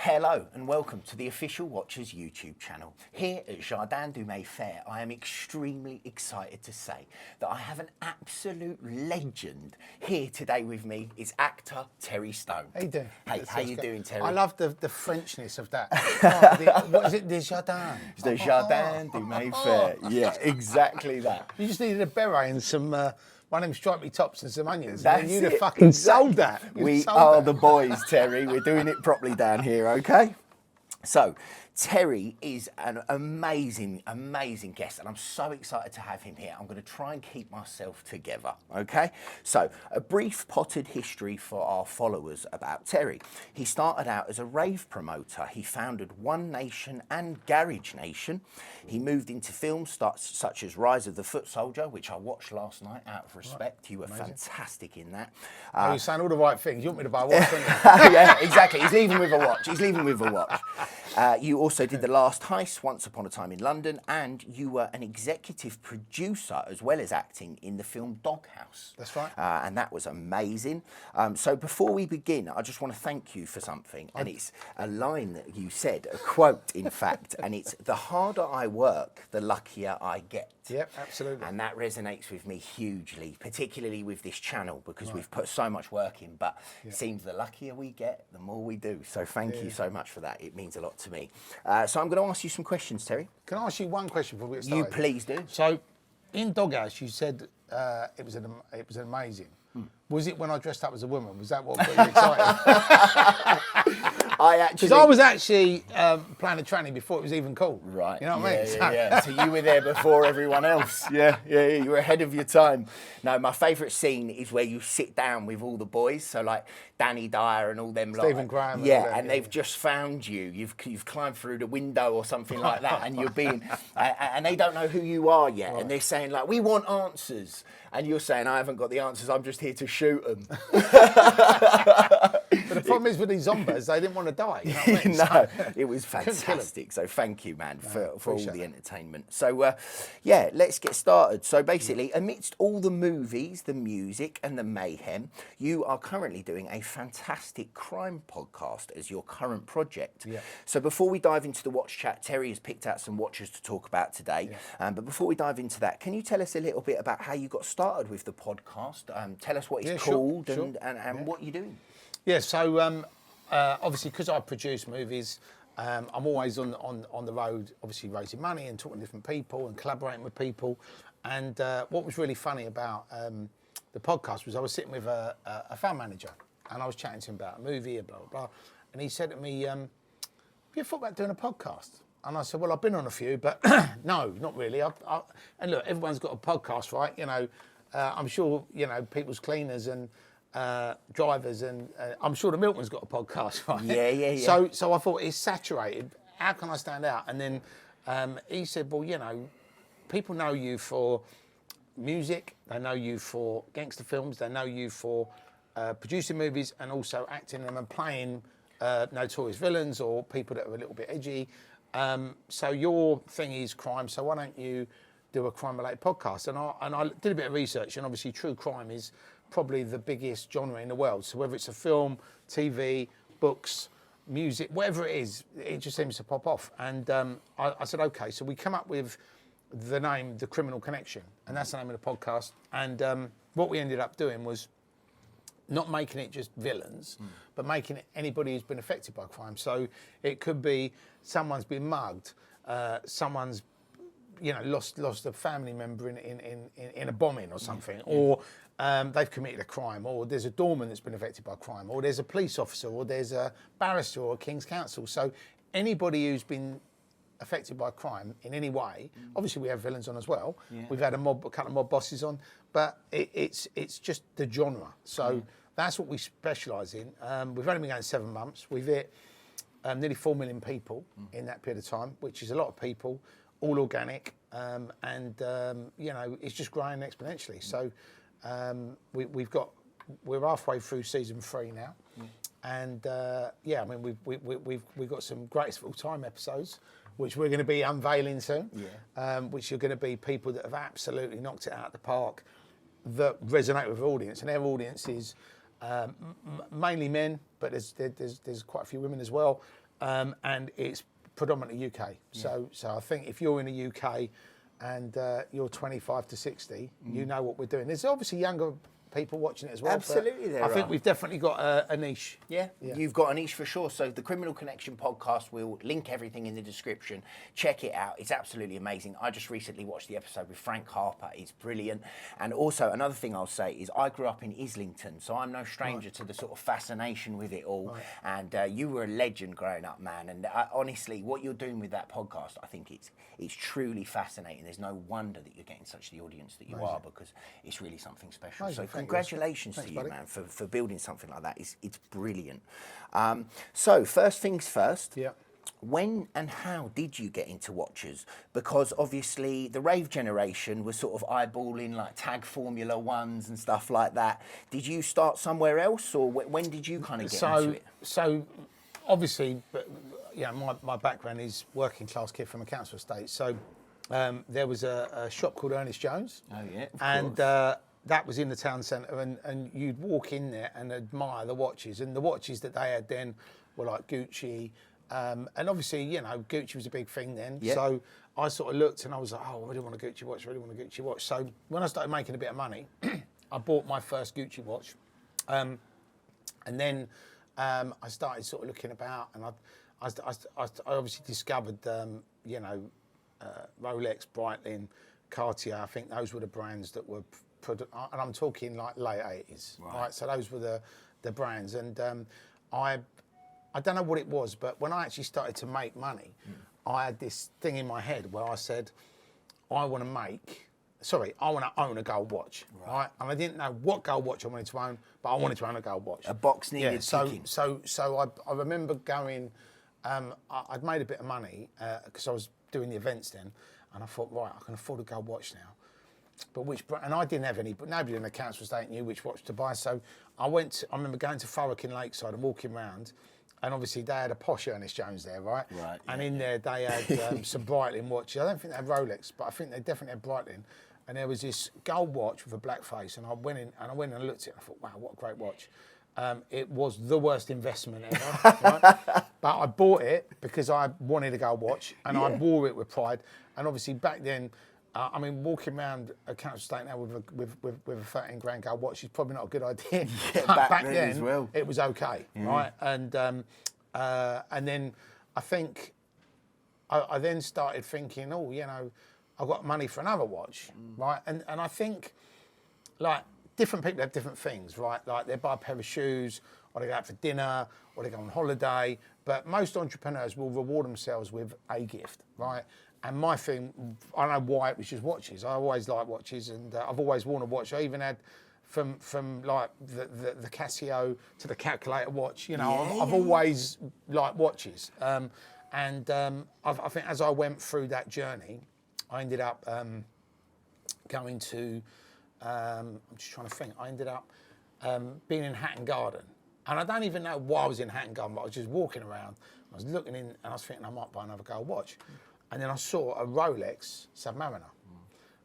Hello and welcome to the Official Watchers YouTube channel. Here at Jardin du Mayfair, I am extremely excited to say that I have an absolute legend here today with me. It's actor Terry Stone. How you doing? Hey, how you doing, Terry? I love the Frenchness of that. What is it? The Jardin. It's the Jardin du Mayfair. Yeah, exactly that. You just needed a beret and some one of them stripy tops and some onions. That's and you'd have it. fucking sold that. We are the boys, Terry. We're doing it properly down here, okay? So, Terry is an amazing, amazing guest, and I'm so excited to have him here. I'm going to try and keep myself together, okay? So, a brief potted history for our followers about Terry. He started out as a rave promoter. He founded One Nation and Garage Nation. He moved into films such as Rise of the Foot Soldier, which I watched last night out of respect. Right. You were fantastic in that. You're saying all the right things. You want me to buy a watch, don't you? Yeah, exactly. He's leaving with a watch. He's leaving with a watch. You also did The Last Heist, Once Upon a Time in London, and you were an executive producer as well as acting in the film Doghouse. That's right. And that was amazing. So before we begin, I just want to thank you for something. And it's a line that you said, a quote, in fact, and it's, "The harder I work, the luckier I get." Yep, absolutely. And that resonates with me hugely, particularly with this channel, because we've put so much work in, but it seems the luckier we get, the more we do. So thank you so much for that. It means a lot to me. So I'm going to ask you some questions, Terry. Can I ask you one question before we get started? You please do. So, in Doghouse, you said it was amazing. Was it when I dressed up as a woman? Was that what got you excited? Because I was actually playing a tranny before it was even cool. Right. You know what I mean? Yeah. So you were there before everyone else. Yeah. You were ahead of your time. No, my favourite scene is where you sit down with all the boys. So like Danny Dyer and all them. Stephen Graham. Yeah, and they've just found you. You've climbed through the window or something like that, and you're being, and they don't know who you are yet, and they're saying like, "We want answers," and you're saying, "I haven't got the answers. I'm just here to shoot them." But the problem is with these zombies, they didn't want to die. You know what I mean? No, it was fantastic. So thank you, man, for all the entertainment. So, yeah, let's get started. So basically, amidst all the movies, the music and the mayhem, you are currently doing a fantastic crime podcast as your current project. Yeah. So before we dive into the watch chat, Terry has picked out some watches to talk about today. Yeah. But before we dive into that, can you tell us a little bit about how you got started with the podcast? Tell us what it's called and what you're doing. Yeah, so obviously because I produce movies, I'm always on the road, obviously raising money and talking to different people and collaborating with people. And what was really funny about the podcast was I was sitting with a fan manager and I was chatting to him about a movie and blah, blah, blah. And he said to me, have you thought about doing a podcast? And I said, well, I've been on a few, but no, not really. And look, everyone's got a podcast, right? You know, I'm sure, you know, people's cleaners and drivers, and I'm sure the Milton's got a podcast, right? Yeah. So I thought, it's saturated. How can I stand out? And then he said, well, you know, people know you for music. They know you for gangster films. They know you for producing movies and also acting them and playing notorious villains or people that are a little bit edgy. So your thing is crime. So why don't you do a crime-related podcast? And I did a bit of research, and obviously true crime is probably the biggest genre in the world. So whether it's a film, TV, books, music, whatever it is, it just seems to pop off. And I said, okay, so we come up with the name, The Criminal Connection, and that's the name of the podcast. And what we ended up doing was not making it just villains, but making it anybody who's been affected by crime. So it could be someone's been mugged, someone's lost a family member in a bombing or something, or they've committed a crime, or there's a doorman that's been affected by crime, or there's a police officer, or there's a barrister or a King's Counsel. So anybody who's been affected by crime in any way, obviously we have villains on as well. Yeah. We've had a couple of mob bosses on, but it's just the genre. So that's what we specialise in. We've only been going 7 months. We've hit nearly 4 million people in that period of time, which is a lot of people. All organic, and you know, it's just growing exponentially. So we're halfway through season 3 now, and yeah, I mean we've got some great full-time episodes, which we're going to be unveiling soon. Which are going to be people that have absolutely knocked it out of the park, that resonate with the audience, and their audience is mainly men, but there's quite a few women as well. and it's predominantly UK. So I think if you're in the UK and you're 25 to 60, you know what we're doing. There's obviously younger people watching it as well. Absolutely, there I think are. we've definitely got a niche. Yeah, you've got a niche for sure. So the Criminal Connection podcast, we'll link everything in the description. Check it out. It's absolutely amazing. I just recently watched the episode with Frank Harper. It's brilliant. And also another thing I'll say is I grew up in Islington, so I'm no stranger to the sort of fascination with it all. And you were a legend growing up, man. And honestly, what you're doing with that podcast, I think it's truly fascinating. There's no wonder that you're getting such the audience that you are, because it's really something special. So congratulations to you, buddy. man, for building something like that. It's brilliant. So first things first. Yeah. When and how did you get into watches? Because obviously the rave generation was sort of eyeballing like Tag Formula Ones and stuff like that. Did you start somewhere else, or when did you kind of get into it? So obviously, my background is working class kid from a council estate. So there was a shop called Ernest Jones. Oh yeah, and that was in the town centre, and you'd walk in there and admire the watches. And the watches that they had then were like Gucci. And obviously, Gucci was a big thing then. Yeah. So I sort of looked and I was like, oh, I really want a Gucci watch, So when I started making a bit of money, I bought my first Gucci watch. And then I started sort of looking about, and I obviously discovered, Rolex, Breitling, Cartier. I think those were the brands that were, and I'm talking like late 80s, right? So those were the brands. And I don't know what it was, but when I actually started to make money, I had this thing in my head where I said, I want to own a gold watch, right? And I didn't know what gold watch I wanted to own, but I wanted to own a gold watch. A box needed ticking. So I remember going, I'd made a bit of money because I was doing the events then, and I thought, right, I can afford a gold watch now. But and I didn't have any, but nobody in the council estate knew which watch to buy. So I remember going to Thurrock in Lakeside and walking around, and obviously they had a posh Ernest Jones there, right? Right. And in there they had some Breitling watches. I don't think they had Rolex, but I think they definitely had Breitling. And there was this gold watch with a black face, and I went in and looked at it, and I thought, wow, what a great watch. It was the worst investment ever, right? But I bought it because I wanted a gold watch, and I wore it with pride. And obviously back then, walking around a council estate now with a 13 grand gold watch is probably not a good idea. Back then as well, it was okay, right? And then I think I then started thinking, I've got money for another watch, right? And I think like different people have different things, right? Like they buy a pair of shoes, or they go out for dinner, or they go on holiday. But most entrepreneurs will reward themselves with a gift, right? And my thing, I don't know why, it was just watches. I always liked watches, and I've always worn a watch. I even had from like the Casio to the calculator watch. I've always liked watches. I think as I went through that journey, I ended up going to. I'm just trying to think. I ended up being in Hatton Garden, and I don't even know why I was in Hatton Garden, but I was just walking around. I was looking in, and I was thinking I might buy another gold watch. And then I saw a Rolex Submariner,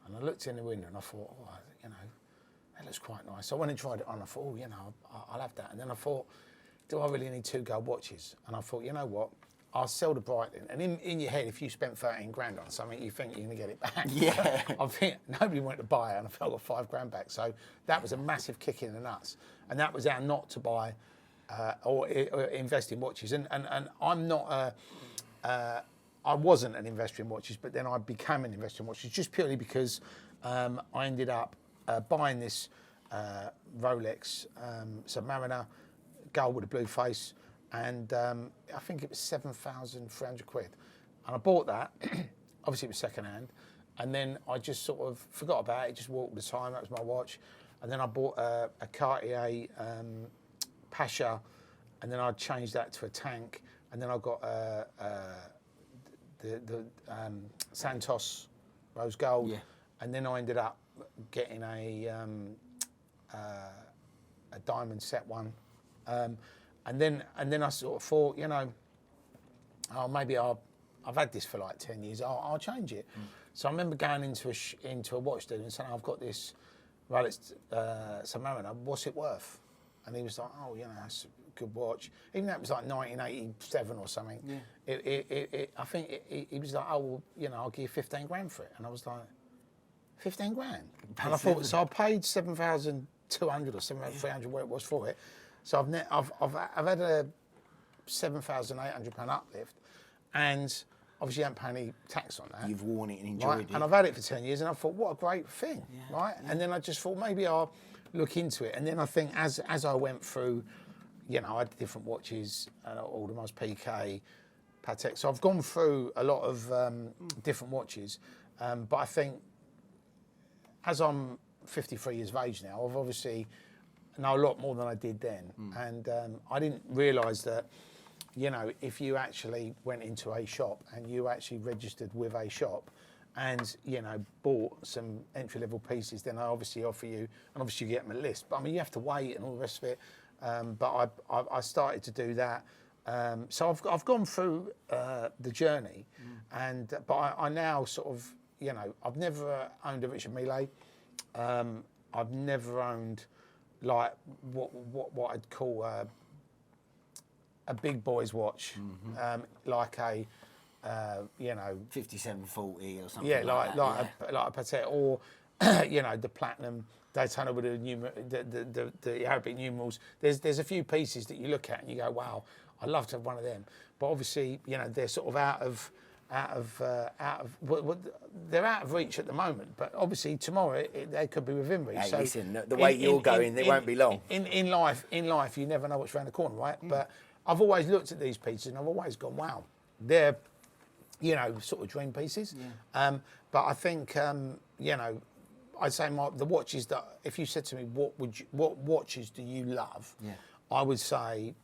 and I looked in the window and I thought, that looks quite nice. So I went and tried it on. I thought, I'll have that. And then I thought, do I really need 2 gold watches? And I thought, you know what? I'll sell the Breitling. And in your head, if you spent 13 grand on something, you think you're going to get it back. Yeah. I think nobody went to buy it, and I felt I got 5 grand back. So that was a massive kick in the nuts. And that was how not to buy or invest in watches. And I'm not I wasn't an investor in watches, but then I became an investor in watches just purely because I ended up buying this Rolex Submariner, gold with a blue face, and I think it was 7,300 quid. And I bought that, obviously it was second hand, and then I just sort of forgot about it, just walked the time, that was my watch. And then I bought a Cartier Pasha, and then I changed that to a tank, and then I got the Santos rose gold, and then I ended up getting a diamond set one, and then I sort of thought, maybe I've had this for like 10 years, I'll change it. So I remember going into a watch dealer and saying, I've got this Rolex Submariner, what's it worth? And he was like, that's good watch. Even though it was like 1987 or something. Yeah. I think he was like, oh, well, you know, I'll give you 15 grand for it. And I was like, 15 grand? And I thought, so I paid 7,200 or 7,300, where it was for it. So I've had a £7,800 uplift, and obviously I haven't paid any tax on that. You've worn it and enjoyed it. And I've had it for 10 years, and I thought, what a great thing, right? Yeah. And then I just thought, maybe I'll look into it. And then I think as I went through, you know, I had different watches, all the most PK, Patek. So I've gone through a lot of different watches, but I think as I'm 53 years of age now, I've obviously know a lot more than I did then. And I didn't realise that, you know, if you actually went into a shop and you actually registered with a shop and, you know, bought some entry-level pieces, then I obviously offer you, and obviously you get them a list. But I mean, you have to wait and all the rest of it. But I started to do that. So I've gone through the journey, but I now sort of, you know, I've never owned a Richard Mille. I've never owned like what I'd call a big boy's watch, like a you know, 5740 or something. Yeah, like a Patek, or you know, the platinum Daytona with the Arabic numerals. There's a few pieces that you look at and you go, wow, I'd love to have one of them. But obviously, you know, they're sort of out of they're out of reach at the moment. But obviously tomorrow they could be within reach. Hey, so listen, the way you're going, they won't be long. In life, you never know what's around the corner, right? But I've always looked at these pieces and I've always gone, wow, they're, you know, sort of dream pieces. Yeah. But I think, you know, I'd say the watches that, if you said to me, what watches do you love? Yeah. I would say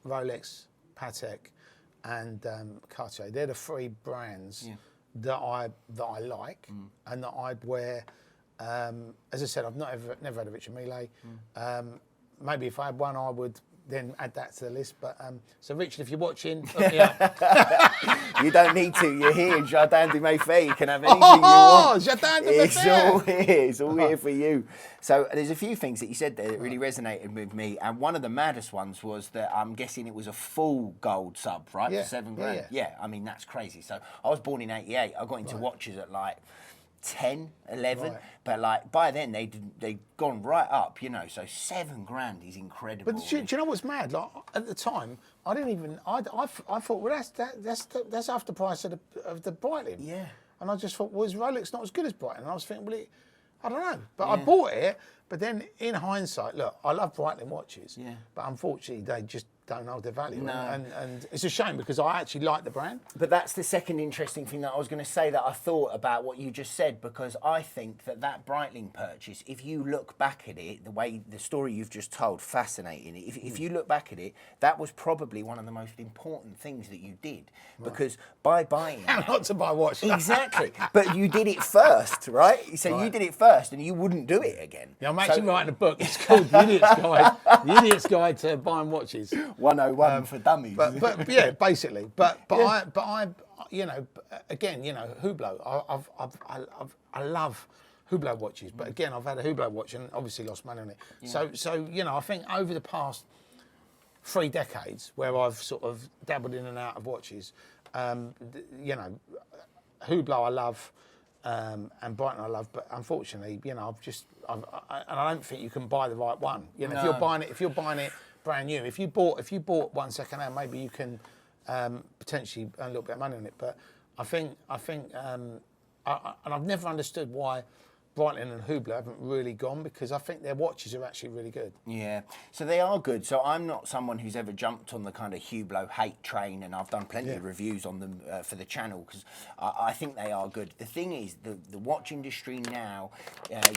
Rolex, Patek, and Cartier. They're the three brands that I like and that I'd wear. As I said, I've never had a Richard Mille. Maybe if I had one, I would then add that to the list. But so Richard, if you're watching, you don't need to. You're here, Jardin de Mayfair. You can have anything you want. Jardin de Mayfair. It's all here for you. So there's a few things that you said there that really resonated with me, and one of the maddest ones was that I'm guessing it was a full gold sub, right? Yeah. For £7 grand. Yeah, I mean that's crazy. So I was born in '88. I got into watches at like 10, 11, but like by then they'd gone right up, you know. So £7 grand is incredible. But do you know what's mad? Like at the time, I didn't even. I thought, well, that's half the price of the Breitling. Yeah. And I just thought, well, is Rolex not as good as Breitling? And I was thinking, well, I don't know. But I bought it. But then in hindsight, look, I love Breitling watches. Yeah. But unfortunately, they just don't hold their value. No. And it's a shame because I actually like the brand. But that's the second interesting thing that I was going to say that I thought about what you just said, because I think that Breitling purchase, if you look back at it, the story you've just told, fascinating. If you look back at it, that was probably one of the most important things that you did, because by buying How not to buy watches. Exactly. But you did it first, right? So you did it first and you wouldn't do it again. Yeah, I'm actually writing a book. It's called The Idiot's Guide. The Idiot's Guide to Buying Watches. 101 for dummies. But yeah, basically. But I, you know, again, you know, Hublot. I love Hublot watches. But again, I've had a Hublot watch and obviously lost money on it. Yeah. So you know, I think over the past 3 decades, where I've sort of dabbled in and out of watches, you know, Hublot I love. And Brighton I love, but unfortunately, you know, and I don't think you can buy the right one. You know, if you're buying it brand new, if you bought one second hand, maybe you can potentially earn a little bit of money on it. But I think, and I've never understood why Breitling and Hublot haven't really gone, because I think their watches are actually really good. Yeah, so they are good. So I'm not someone who's ever jumped on the kind of Hublot hate train, and I've done plenty of reviews on them for the channel, because I think they are good. The thing is, the watch industry now,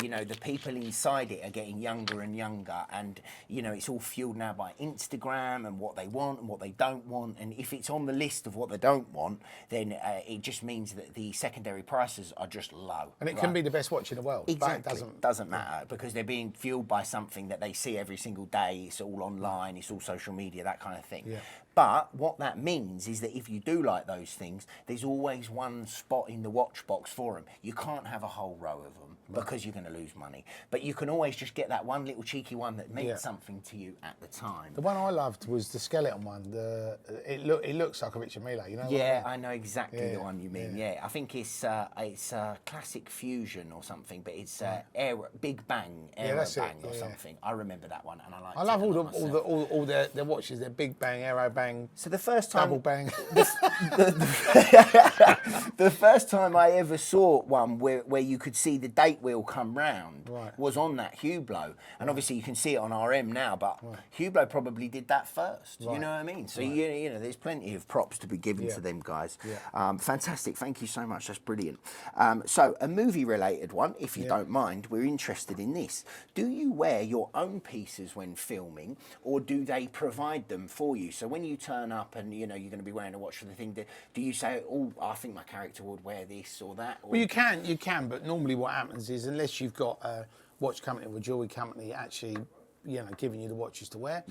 you know, the people inside it are getting younger and younger, and, you know, it's all fueled now by Instagram and what they want and what they don't want. And if it's on the list of what they don't want, then it just means that the secondary prices are just low. And it can be the best watch in the world. Exactly. But it doesn't matter, because they're being fueled by something that they see every single day. It's all online, it's all social media, that kind of thing. Yeah. But what that means is that if you do like those things, there's always one spot in the watch box for them. You can't have a whole row of them because you're going to lose money. But you can always just get that one little cheeky one that means something to you at the time. The one I loved was the skeleton one. It looks like a Richard Mille, you know? Yeah, I know exactly the one you mean. Yeah, I think it's Classic Fusion or something, but it's Big Bang, Aero Bang or something. I remember that one, and I like. I love all their watches. Their Big Bang, Aero Bang. So the first time, Double Bang. the first time I ever saw one where you could see the date wheel come round was on that Hublot, and obviously you can see it on RM now, but Hublot probably did that first. You know what I mean? So you know, there's plenty of props to be given to them guys. Fantastic, thank you so much. That's brilliant. So a movie-related one, if you don't mind, we're interested in this. Do you wear your own pieces when filming, or do they provide them for you? So when you turn up and you know you're going to be wearing a watch for the thing, do you say, "Oh, I think my character would wear this or that"? Or... Well, you can, but normally what happens is unless you've got a watch company or a jewelry company actually, you know, giving you the watches to wear.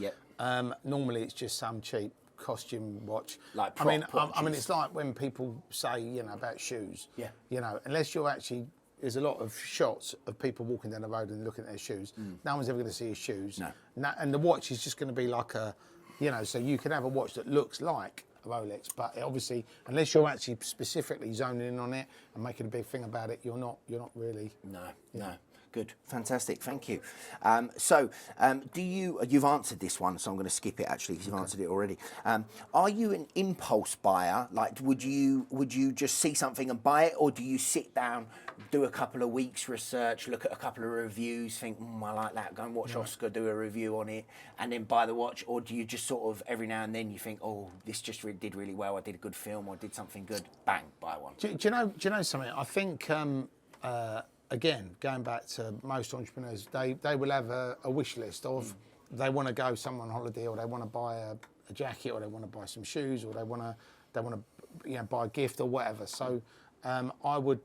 Normally it's just some cheap costume watch. Like I mean, it's like when people say, you know, about shoes. You know, unless you're actually, there's a lot of shots of people walking down the road and looking at their shoes. No one's ever going to see his shoes. No. And the watch is just going to be like a, you know, so you can have a watch that looks like a Rolex, but it obviously, unless you're actually specifically zoning in on it and making a big thing about it, you're not really. No. Good, fantastic, thank you. Do you've answered this one, so I'm going to skip it actually because you've answered it already. Are you an impulse buyer? Like, would you just see something and buy it, or do you sit down, do a couple of weeks research, look at a couple of reviews, think, I like that, go and watch Oscar do a review on it, and then buy the watch? Or do you just sort of every now and then you think, oh, this just did really well, I did a good film, or did something good, bang, buy one? Do you know something? I think. Again, going back to most entrepreneurs, they will have a wish list of they want to go somewhere on holiday, or they want to buy a jacket, or they want to buy some shoes, or they want to buy a gift or whatever. So I would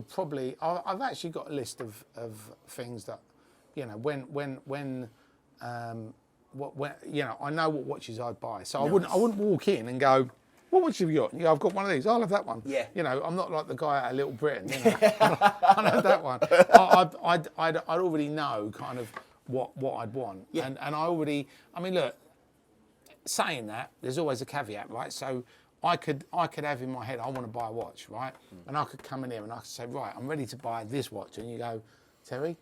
probably I've actually got a list of things that, you know, when you know, I know what watches I'd buy. So I wouldn't walk in and go, what watch have you got? Yeah, I've got one of these. I'll have that one. Yeah. You know, I'm not like the guy out of Little Britain. You know, I'll have that one. I'd already know kind of what I'd want. Yeah. And I mean, look, saying that, there's always a caveat, right? So I could have in my head, I want to buy a watch, right? And I could come in here and I could say, right, I'm ready to buy this watch. And you go, Terry,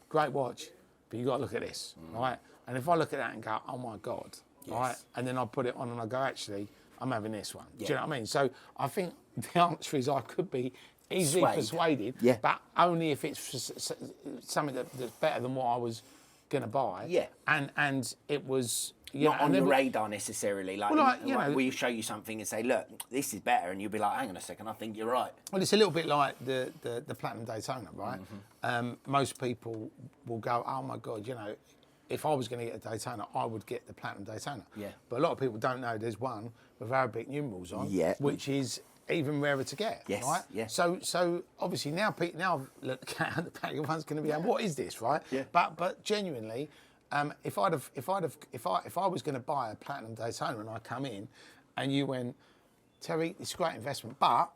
great watch, but you got to look at this, right? And if I look at that and go, oh my God, right? And then I put it on and I go, actually, I'm having this one. Do you know what I mean? So I think the answer is I could be easily persuaded, but only if it's something that's better than what I was going to buy. Yeah. And it was... Not on the radar necessarily. Like, you know, we show you something and say, look, this is better, and you'll be like, hang on a second, I think you're right. Well, it's a little bit like the Platinum Daytona, right? Most people will go, oh my God, you know, if I was going to get a Daytona, I would get the Platinum Daytona. Yeah. But a lot of people don't know there's one with Arabic numerals on, which is even rarer to get. Yes. Right. Yeah. So obviously now look at the pack, everyone's going to be, what is this, right? Yeah. But genuinely, if I was going to buy a Platinum Daytona and I come in, and you went, Terry, it's a great investment, but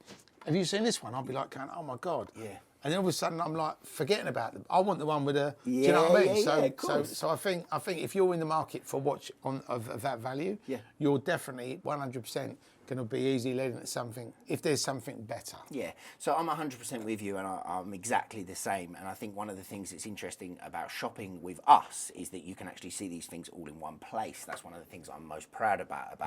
have you seen this one? I'll be like going, oh my God. Yeah. And then all of a sudden I'm like forgetting about them. I want the one with a. Do you know what I mean? So I think if you're in the market for a watch of that value, you're definitely 100% going to be easily led into something if there's something better. Yeah. So I'm 100% with you, and I'm exactly the same. And I think one of the things that's interesting about shopping with us is that you can actually see these things all in one place. That's one of the things I'm most proud about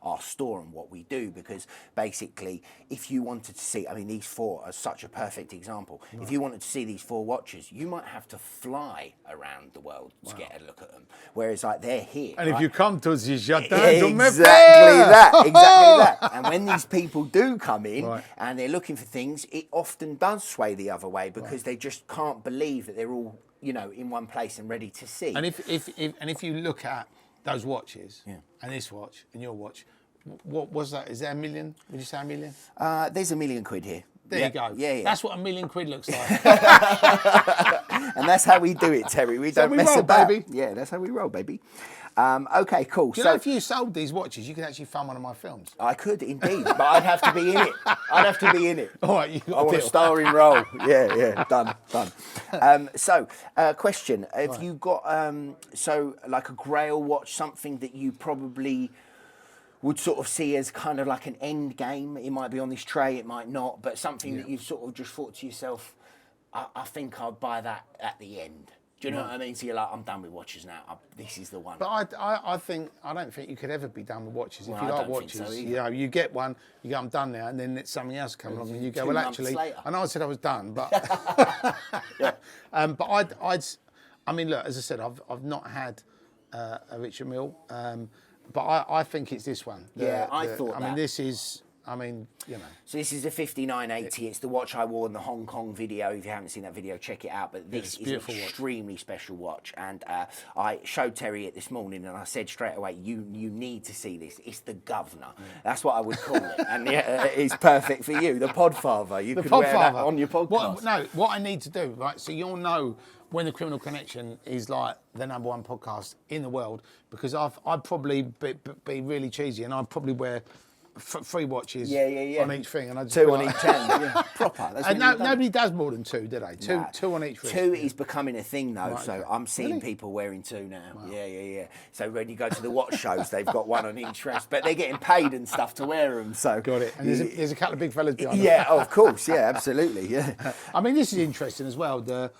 our store and what we do, because basically, if you wanted to see, I mean, these four are such a perfect example. Right. If you wanted to see these four watches, you might have to fly around the world to get a look at them. Whereas, like, they're here. And if you come to us, you shut down. Exactly that. And when these people do come in and they're looking for things, it often does sway the other way, because they just can't believe that they're all, you know, in one place and ready to see. And if you look at those watches and this watch and your watch, what was that? Is there $1 million? Would you say $1 million? There's £1 million here. There you go. Yeah. That's what £1 million looks like. And that's how we do it, Terry. We don't mess about. Baby. Yeah, that's how we roll, baby. Okay, cool. Do you know if you sold these watches, you could actually fund one of my films? I could indeed, but I'd have to be in it. I'd have to be in it. All right, you got I want a starring role. Yeah, done. Question: have you got like a Grail watch, something that you probably would sort of see as kind of like an end game? It might be on this tray, it might not, but something that you've sort of just thought to yourself, I think I'll buy that at the end. Do you know what I mean? So you're like, I'm done with watches now. This is the one. But I don't think you could ever be done with watches. Well, if you I like don't think watches, so you know, you get one, you go, I'm done now, and then it's something else comes along, and you go, 2 well, months actually, later. I know I said I was done, but but I mean, look, as I said, I've not had a Richard Mille, but I think it's this one. I thought I that. mean, this is. I mean, you know. So this is the 5980. It's the watch I wore in the Hong Kong video. If you haven't seen that video, check it out. But this is an extremely special watch. And I showed Terry it this morning, and I said straight away, you need to see this. It's the governor. That's what I would call it. And it's perfect for you, the podfather. You could wear that on your podcast. What I need to do, right, so you'll know when the Criminal Connection is like the #1 podcast in the world, because I'd probably be really cheesy, and I'd probably wear 3 watches on each thing, and I just 2 on each hand, proper. That's and nobody does more than 2, do they? Two on each wrist. 2 is becoming a thing though, so I'm seeing people wearing 2 now. Wow. Yeah. So when you go to the watch shows, they've got 1 on each wrist, but they're getting paid and stuff to wear them. So got it. And there's a couple of big fellas behind. Yeah, of course. Yeah, absolutely. Yeah. I mean, this is interesting as well. The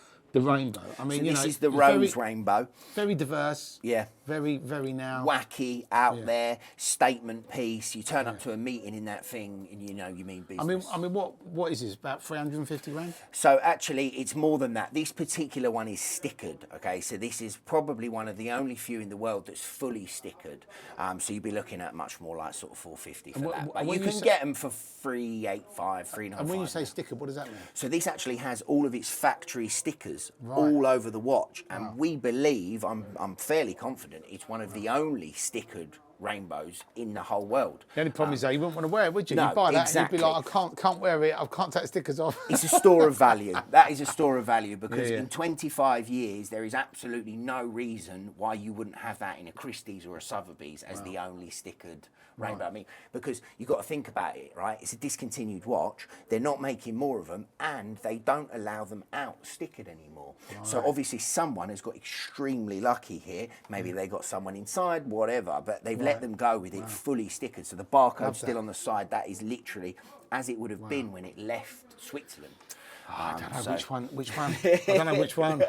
rainbow. I mean, so this is the rose rainbow. Very diverse. Yeah. Very, very now. Wacky, out there, statement piece. You turn up to a meeting in that thing and you know you mean business. I mean, what is this, about 350 grand? So actually, it's more than that. This particular one is stickered, okay? So this is probably one of the only few in the world that's fully stickered. So you'd be looking at much more like sort of 450 for that. But you can get them for 385, 395. And when you say stickered, what does that mean? So this actually has all of its factory stickers all over the watch. And we believe, I'm fairly confident, it's one of the only stickered rainbows in the whole world. The only problem is that you wouldn't want to wear it, would you? No, you'd buy that exactly. and you'd be like, I can't wear it, I can't take the stickers off. It's a store of value. That is a store of value because in 25 years, there is absolutely no reason why you wouldn't have that in a Christie's or a Sotheby's as the only stickered rainbow. I mean, because you've got to think about it, right? It's a discontinued watch. They're not making more of them and they don't allow them out stickered anymore. So obviously someone has got extremely lucky here. Maybe they got someone inside, whatever, but they've let them go with it fully stickered. So the barcode's still on the side. That is literally as it would have been when it left Switzerland. I don't know which one. I don't know which one.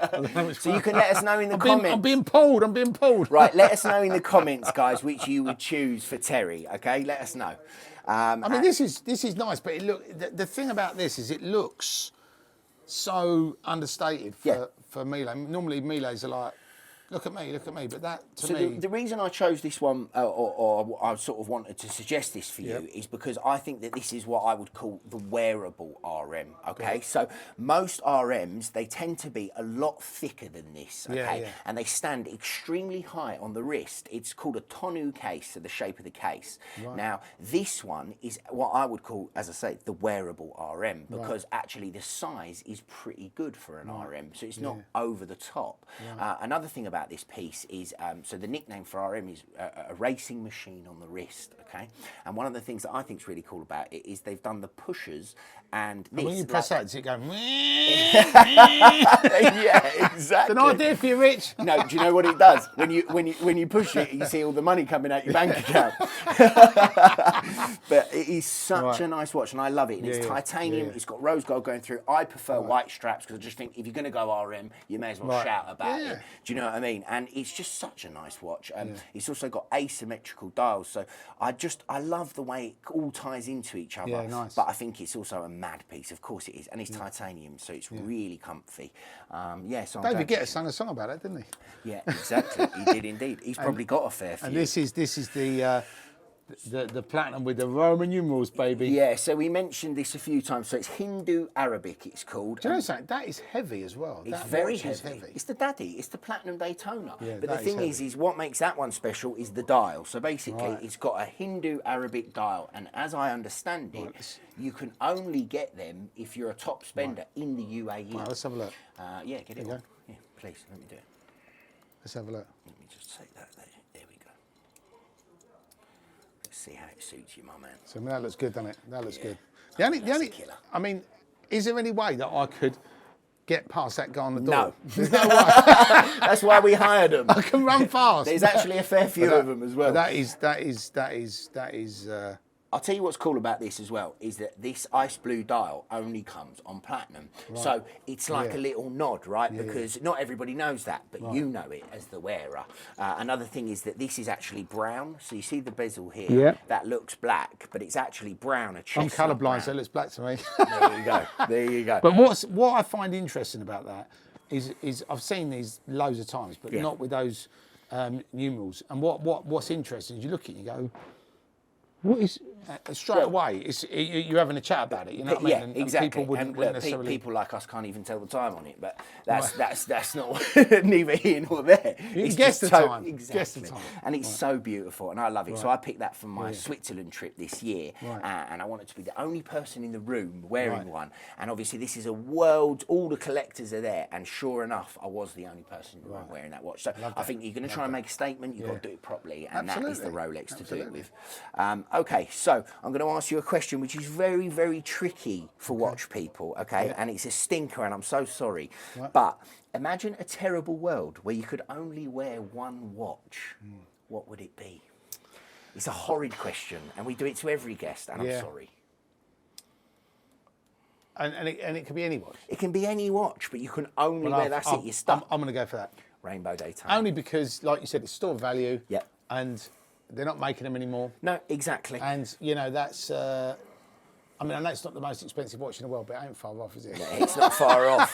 So you can let us know in the comments. I'm being pulled. Right, let us know in the comments, guys, which you would choose for Terry. Okay, let us know. I mean, this is nice, but the thing about this is it looks so understated for Miele. Normally Miele's are like, look at me, but that to me. The reason I chose this one, or I sort of wanted to suggest this for you, is because I think that this is what I would call the wearable RM. Okay, so most RMs they tend to be a lot thicker than this. Okay, and they stand extremely high on the wrist. It's called a tonneau case, so the shape of the case. Now this one is what I would call, as I say, the wearable RM because actually the size is pretty good for an RM, so it's not over the top. Another thing about this piece is, so the nickname for RM is a racing machine on the wrist, okay? And one of the things that I think is really cool about it is they've done the pushers and this. And when you press that, does it go? Yeah, exactly. An idea for you, Rich. No, do you know what it does? When you push it, you see all the money coming out your bank account. But it is such a nice watch, and I love it. And it's titanium. It's got rose gold going through. I prefer white straps because I just think if you're going to go RM, you may as well shout about it. Do you know what I mean? And it's just such a nice watch. It's also got asymmetrical dials, so I love the way it all ties into each other. Yeah, nice. But I think it's also a mad piece. Of course it is, and it's titanium, so it's really comfy. So David Guetta sang a song about it, didn't he? Yeah, exactly. He did indeed. He's probably got a fair few. And this is the platinum with the Roman numerals, baby. Yeah, so we mentioned this a few times. So it's Hindu Arabic, it's called. Do you know something? That is heavy as well. It's very heavy. It's the Daddy. It's the Platinum Daytona. Yeah, but the thing is what makes that one special is the dial. So basically, it's got a Hindu Arabic dial. And as I understand it, you can only get them if you're a top spender in the UAE. Right, let's have a look. Yeah, get it on. Yeah, please, let me do it. Let's have a look. Let me just take that there. There see how it suits you, my man. So I mean, that looks good, doesn't it? That looks good. That's a killer. I mean, is there any way that I could get past that guy on the door? No. There's no way. That's why we hired them. I can run fast. There's actually a fair few of them as well. That is. I'll tell you what's cool about this as well, is that this ice blue dial only comes on platinum. Right. So it's like a little nod, right? Because not everybody knows that, but you know it as the wearer. Another thing is that this is actually brown. So you see the bezel here? Yeah. That looks black, but it's actually brown, a chestnut I'm colourblind, brown. so it looks black to me. There you go. There you go. But what I find interesting about that is I've seen these loads of times, but not with those numerals. And what's interesting is you look at it, you go, what is straight away? It's you're having a chat about it, you know what I mean? Yeah, and exactly. people wouldn't necessarily. People like us can't even tell the time on it, but that's not neither here nor there. It's guess the time. Exactly. Guess the time. And it's so beautiful, and I love it. So I picked that for my Switzerland trip this year, and I wanted to be the only person in the room wearing one. And obviously, this is a world. All the collectors are there, and sure enough, I was the only person in the room wearing that watch. So I think you're going to try and make a statement. You've got to do it properly, and that is the Rolex to do it with. Okay, so I'm going to ask you a question which is very, very tricky for watch people, okay? And it's a stinker, and I'm so sorry. But imagine a terrible world where you could only wear one watch. What would it be? It's a horrid question, and we do it to every guest, and I'm sorry. And it could be any watch. It can be any watch, but you can only wear, that's it, you're stuck. I'm going to go for that. Rainbow Daytime. Only because, like you said, it's store value. Yep. And they're not making them anymore. No, exactly. And, you know, that's... I mean, I know it's not the most expensive watch in the world, but it ain't far off, is it? It's not far off.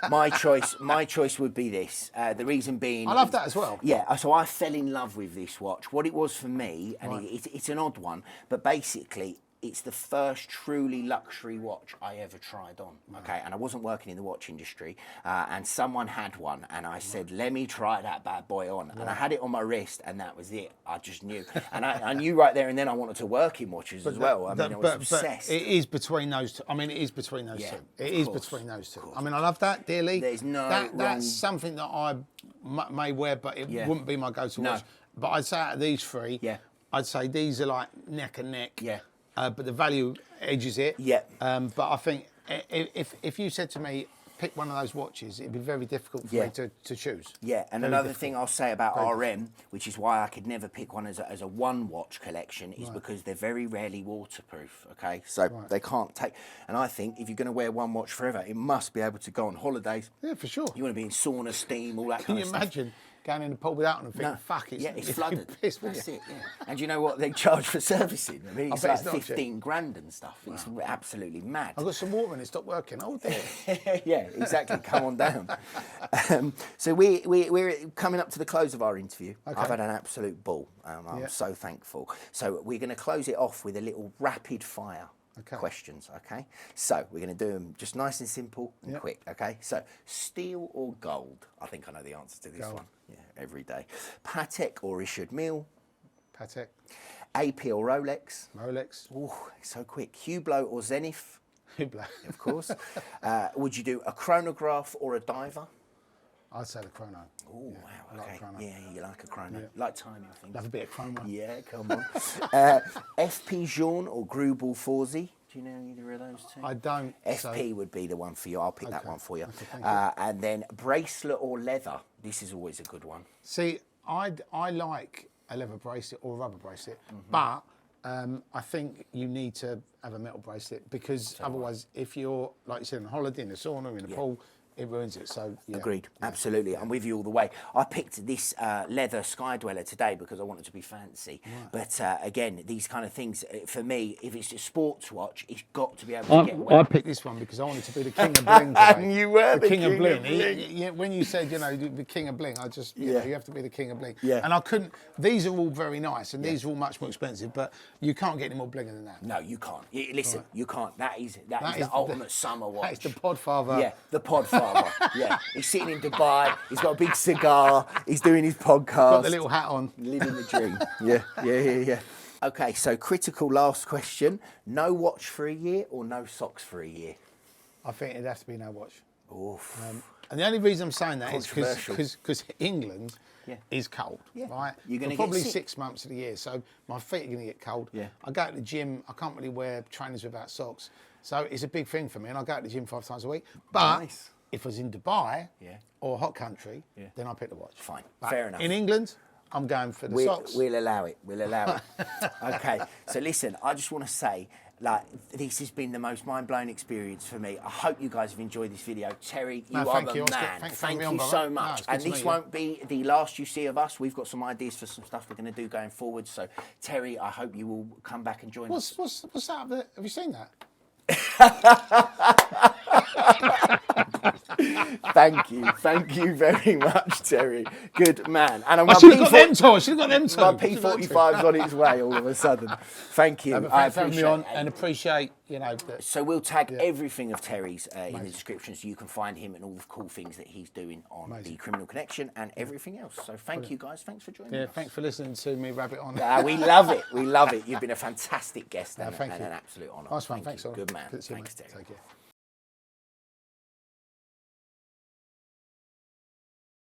My choice would be this. The reason being... I love that as well. Yeah, so I fell in love with this watch. What it was for me, and it's an odd one, but basically... It's the first truly luxury watch I ever tried on, okay? And I wasn't working in the watch industry, and someone had one, and I said, let me try that bad boy on. And I had it on my wrist, and that was it. I just knew. And I knew right there and then I wanted to work in watches as well. I mean, I was obsessed. But it is between those two. I mean, it is between those two. It is between those two. I mean, I love that dearly. There's no That's something that I may wear, but it wouldn't be my go-to watch. But I'd say out of these three, I'd say these are like neck and neck. Yeah. But the value edges it. Yeah. But I think if you said to me, pick one of those watches, it'd be very difficult for me to choose. Yeah, and another thing I'll say about RM, which is why I could never pick one as a one watch collection, is because they're very rarely waterproof, okay? So they can't take, and I think if you're going to wear one watch forever, it must be able to go on holidays. Yeah, for sure. You want to be in sauna, steam, all that Can kind you of stuff. imagine going in the pool without them and thinking, fuck, it's flooded. Pissed, That's it, yeah. And you know what they charge for servicing? I mean, it's like 15 grand and stuff. It's absolutely mad. I've got some water and it stopped working. Oh, dear. Yeah, exactly. Come on down. So we're coming up to the close of our interview. Okay. I've had an absolute ball. I'm so thankful. So we're going to close it off with a little rapid fire. Questions, okay? So we're going to do them just nice and simple and quick, okay? So steel or gold? I think I know the answer to this one. Yeah, every day. Patek or Richard Mille? Patek. AP or Rolex? Rolex. Oh, so quick. Hublot or Zenith? Hublot. Of course. Would you do a chronograph or a diver? I'd say the chrono. Oh, wow, okay. Like chrono. Yeah, you like a chrono. Like time, I think. Love a bit of chrono. Yeah, come on. FP Jaune or Grubel Forzi? Do you know either of those two? I don't. FP would be the one for you. I'll pick that one for you. Okay, thank you. And then bracelet or leather? This is always a good one. See, I like a leather bracelet or a rubber bracelet, but I think you need to have a metal bracelet because otherwise, if you're, like you said, on holiday, in the sauna, in the pool, it ruins it. So Agreed, absolutely. I'm with you all the way. I picked this leather Sky Dweller today because I wanted to be fancy. But again, these kind of things, for me, if it's a sports watch, it's got to be able to get wet. I picked this one because I wanted to be the king of bling. And you were the king of bling. When you said, the king of bling, I just, you have to be the king of bling. Yeah. And I couldn't, these are all very nice and these are all much more expensive, but you can't get any more bling than that. No, you can't. Listen, you can't. That is the ultimate summer watch. That is the podfather. Yeah, the podfather. Yeah, he's sitting in Dubai. He's got a big cigar. He's doing his podcast. Got the little hat on. Living the dream. Yeah. Okay, so critical last question. No watch for a year or no socks for a year? I think it'd have to be no watch. Oof. And the only reason I'm saying that is Controversial. because England Yeah. is cold, Yeah. right? You're gonna For get probably sick. 6 months of the year, so my feet are going to get cold. Yeah. I go to the gym. I can't really wear trainers without socks, so it's a big thing for me. And I go to the gym 5 times a week. But Nice. if I was in Dubai Yeah. or a hot country, Yeah. then I pick the watch. Fine. But Fair enough. In England, I'm going for the socks. We'll allow it. We'll allow it. Okay. So listen, I just want to say, like, this has been the most mind-blowing experience for me. I hope you guys have enjoyed this video. Terry, you are thank the you, Oscar. man. Thanks for having Thank me on, you brother. so No, much. it's good And to this meet you. won't be the last you see of us. We've got some ideas for some stuff we're going to do going forward. So, Terry, I hope you will come back and join us. What's that up there? Have you seen that? Thank you very much, Terry. Good man. And I should have got them two. I should have got them two. My P45's on its way all of a sudden. Thank you. But I thanks for having me appreciate on it. and appreciate, that. So we'll tag everything of Terry's in the description so you can find him and all the cool things that he's doing on the Criminal Connection and everything else. So thank you guys. Thanks for joining us. Thanks for listening to me rabbit on. We love it. We love it. You've been a fantastic guest and thank an you. absolute honour. Nice one. Thank Thanks, you. Oliver. Good man. Good to see you, Thanks, mate. Terry. Take care.